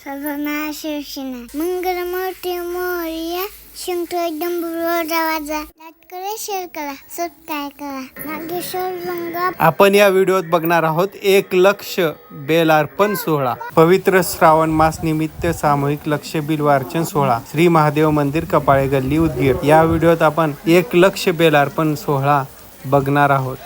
सर्वना शिवसेना मंगलमूर्ती मोरया शंकर एकदम बरोबर आवाजा लाईक करा शेअर करा सबस्क्राईब करा नागेश्वर रंगा. आपण या व्हिडिओत बघणार आहोत 1,00,000 बेल अर्पण सोहळा. पवित्र श्रावण मास निमित्त सामूहिक लक्ष बिल वार्चन सोहळा श्री महादेव मंदिर कपाळे गल्ली उदगीर. या व्हिडिओत आपण 1,00,000 बेल अर्पण सोहळा बघणार आहोत.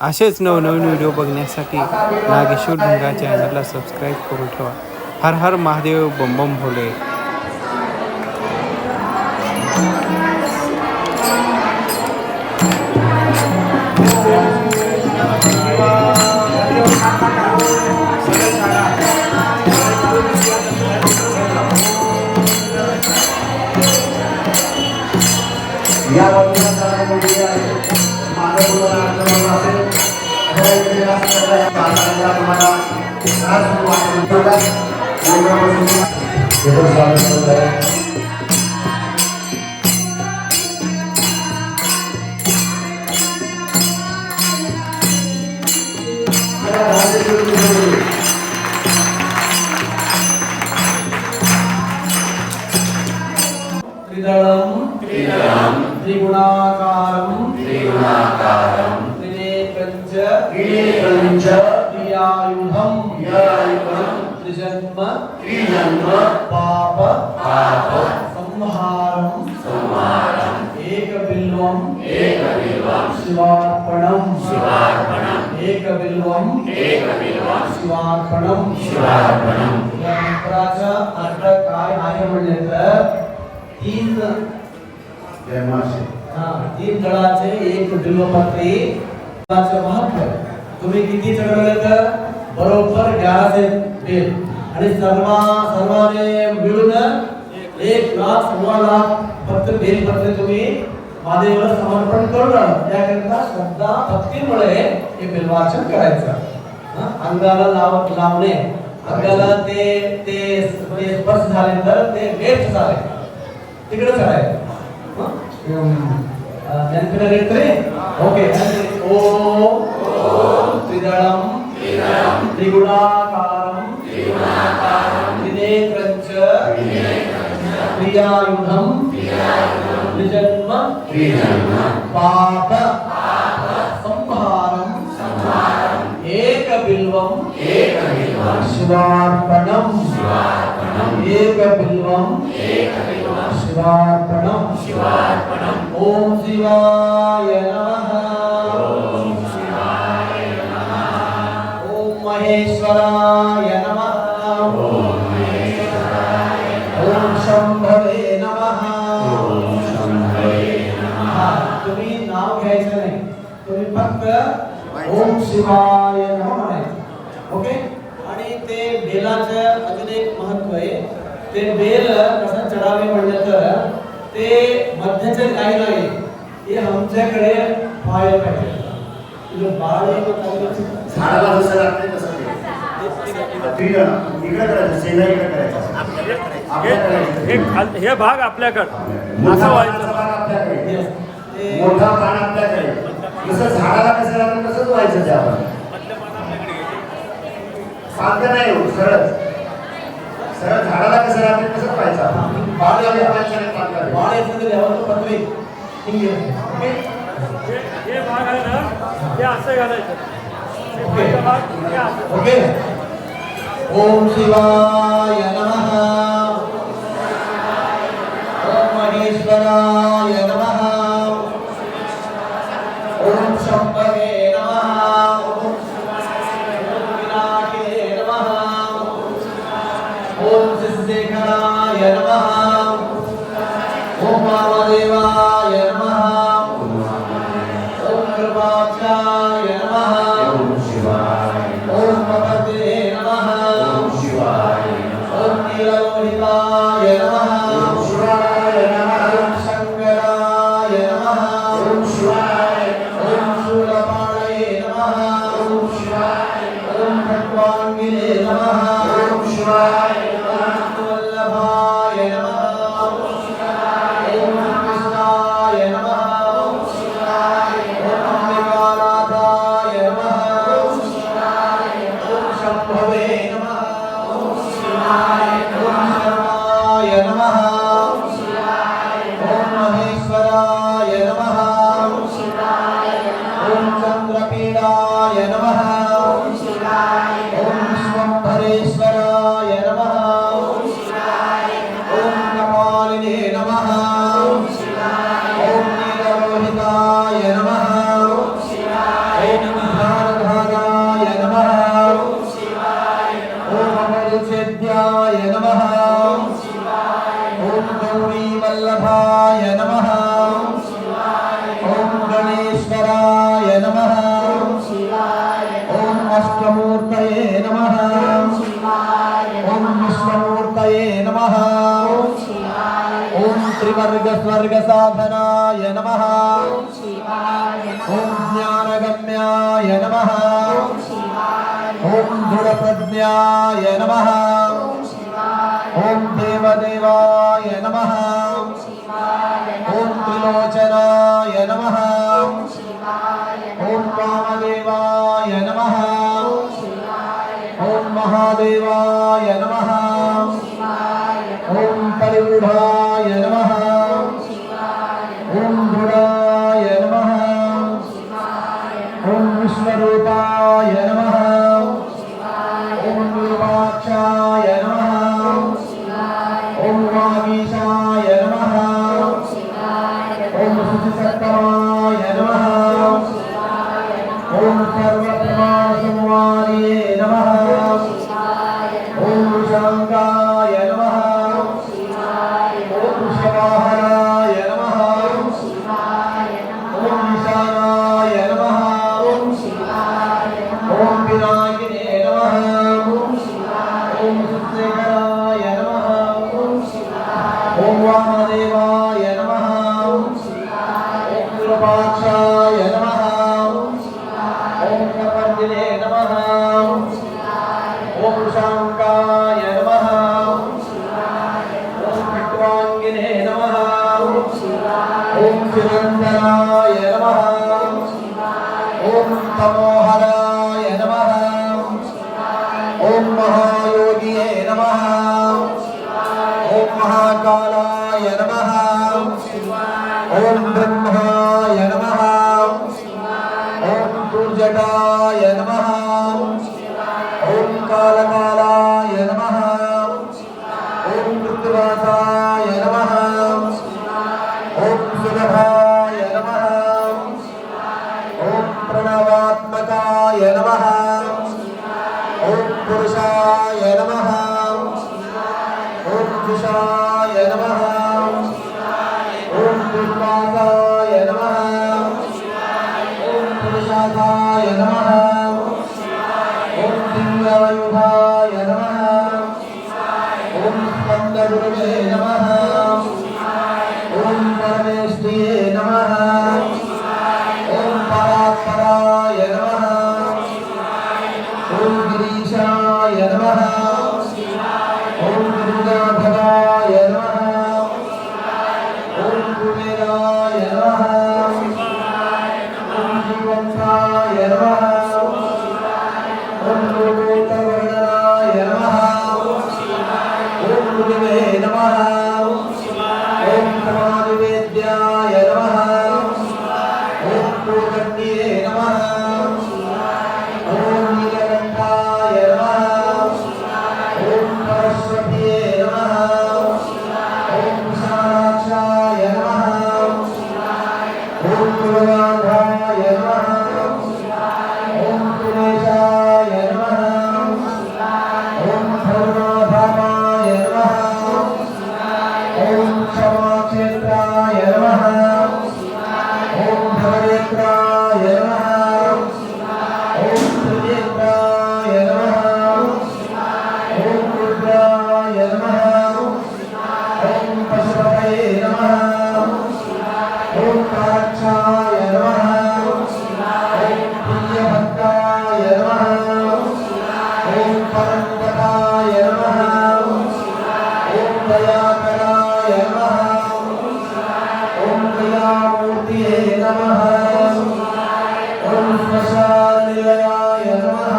असेच नवनवीन व्हिडिओ बघण्यासाठी नागेश्वर ढुंगा चॅनलला सबस्क्राईब करून ठेवा. हर हर महादेव बम बम भोले. या वर्षामध्ये मानव असेल तुम्हाला त्रिगुणाकारं त्रिनेत्रं त्रियायुधं त्रिजन्म पाप संहारं एकबिल्वं शिवार्पणं एकबिल्वं शिवार्पणं. या मंत्राचा अर्थ काय आहे म्हणजे तीन दळाचे एक बिल्वपत्री महत्व. तुम्ही किती चढवले तर बरोबर 11 बेल आणि सर्वांनी मिळून 1,00,000 सव्वा लाख फक्त बेल पत्र तुम्ही महादेवाला समर्पण करून त्याकरिता श्रद्धा भक्तीमुळे हे बेलवाचन करायचं. अंगाला लावणे अंगाला ते स्पर्श झाले तर ते वेस्ट झाले तिकडे चढायचं. ओके. ओम त्रिदळं त्रिगुणाकारं त्रिनेत्रं त्रियायुधं त्रिजन्म पाप संहारं एकबिल्वं शिवार्पणं एकबिल्वं शिवार्पणं. ओम शिवाय नमः. ओम महेश्वराय नमः. ओम शंभवे नमः. तुम्ही नाव घ्यायचं नाही, तुम्ही फक्त ओम शिवाय नमः म्हणायचं. ओके. आणि ते बेलाचं अजून एक महत्व आहे. ते बेल कसं चढावे म्हणलं तर ते मध्याचे काही नाही, हे आमच्याकडे व्हायला पाहिजे. तुझं बाळ झाडाला जसं लागते तसं इकडे करायचं, सेना इकडे करायचं. हे भाग आपल्याकडे मोठा आपल्याकडे, मोठा पान आपल्याकडे. जसं झाडाला कसं लागतं तसंच व्हायचं. त्यावर साध्य नाही हो, सरळ सरळ झाडाला कसं लागते तसंच व्हायचं. बाळ हे भाग आहे ना ते असं घालायचं. ओके. ओम शिवाय नमः. ओम महेश्वराय नमः. ओम शंभवे नमः. ओम विनायके नमः. ओम सिद्धेश्वराय नमः. ओम वामदेवाय नमः. ओम कृपाक्षाय नमः. ओम भगवते नमः. ओम नीललोहिताय नमः. ओम शंकराय नमः. ओम शूलपाणये नमः. ओम खट्वांगिने नमः. ओम वल्लभाय नमः. ओम कृष्णाय नमः. ओम अंबिकानाथाय नमः. ओम शंभवे नमः. ओम शिवाय नमः. नमः ॐ गौरी वल्लभाय नमः ॐ गणेश्वराय नमः ॐ अष्टमूर्तये नमः ॐ विष्णुमूर्तये नमः ॐ त्रिवर्गस्वर्गसाधनाय नमः ॐ ज्ञानगम्याय नमः ॐ दृढप्रज्ञाय नमः ॐ देवदेवाय नमः ॐ त्रिलोचनाय नमः ॐ वामदेवाय नमः ॐ महादेवाय नमः ॐ परिवृढाय नमः ॐ दृढाय नमः ॐ विश्वरूपाय नमः ॐ विरूपाक्षाय नमः ॐ वागीशाय नमः ॐ शुचिसत्तमाय नमः ॐ सर्वप्रमाणसंवादिये नमः ॐ शाङ्गाय नमः ॐ शिवाहराय नमः ॐ ईशानाय नमः ॐ विनायिने नमः ॐ सुशेखराय नमः ॐ वामदेवाय नमः ॐ विरूपाक्षाय नमः ॐ कपर्दिने नमः ॐ शाङ्काय नमः ॐ खट्वाङ्गिने नमः ॐ चिरन्दनाय नमः ॐ तमोहराय नमः ॐ महायोगिये नमः ॐ महाकालाय नमः ॐ ब्रह्माय नमः ॐ दुर्जटाय नमः ॐ कालकालाय नमः ॐ मृत्युवासाय नमः ॐ सुलभाय नमः ॐ प्रणवात्मकाय नमः ॐ पुरुषाय नमः ॐ जुषाय नमः ॐ दुर्वासाय नमः ॐ पुरुषाय नमः ॐ दिव्यायुधाय नमः ॐ स्कन्दगुरुवे नमः ॐ परमेष्ठिये नमः ॐ परात्पराय नमः ॐ गिरीशाय नमः ॐ गिरिजाधराय नमः ॐ कुबेराय नमः ॐ जीवन्ताय नमः ॐ लोकोत्तरवर्णनाय नमः ॐ गुरुवे नमः ॐ समाधिवेद्याय नमः ॐ पूर्णज्ञे नमः ॐ नीलकण्ठाय नमः ॐ सरस्वत्यै नमः ॐ विशालाक्षाय नमः ॐ कुलगाधाय नमः ॐ कुलेशाय नमः ॐ धर्माधामाय नमः ॐ क्षमाक्षेत्राय नमः ॐ धवनेत्राय नमः ॐ त्रिनेत्राय नमः ॐ रुद्राय नमः ॐ पशुपतये नमः ॐ काक्षाय नमः ॐ प्रियभक्ताय नमः ॐ परमपदाय नमः ॐ दयाकराय नमः ॐ दयामूर्तये नमः ॐ स्मशाननिलयाय नमः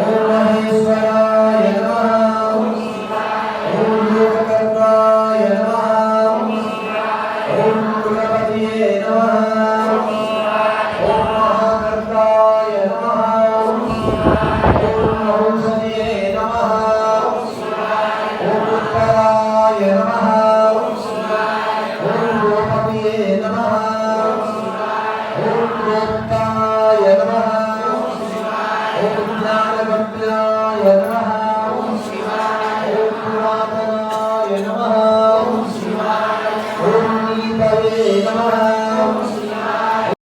ॐ महेश्वराय नमः ॐ योगकर्ताय नमः ॐ कुलपतये नमः ॐ महाकर्ताय नमः ॐ औषधये नमः ॐ उत्तराय नमः ॐ गोपतये नमः ॐ गोप्ताय नमः ॐ ज्ञानगम्याय नमः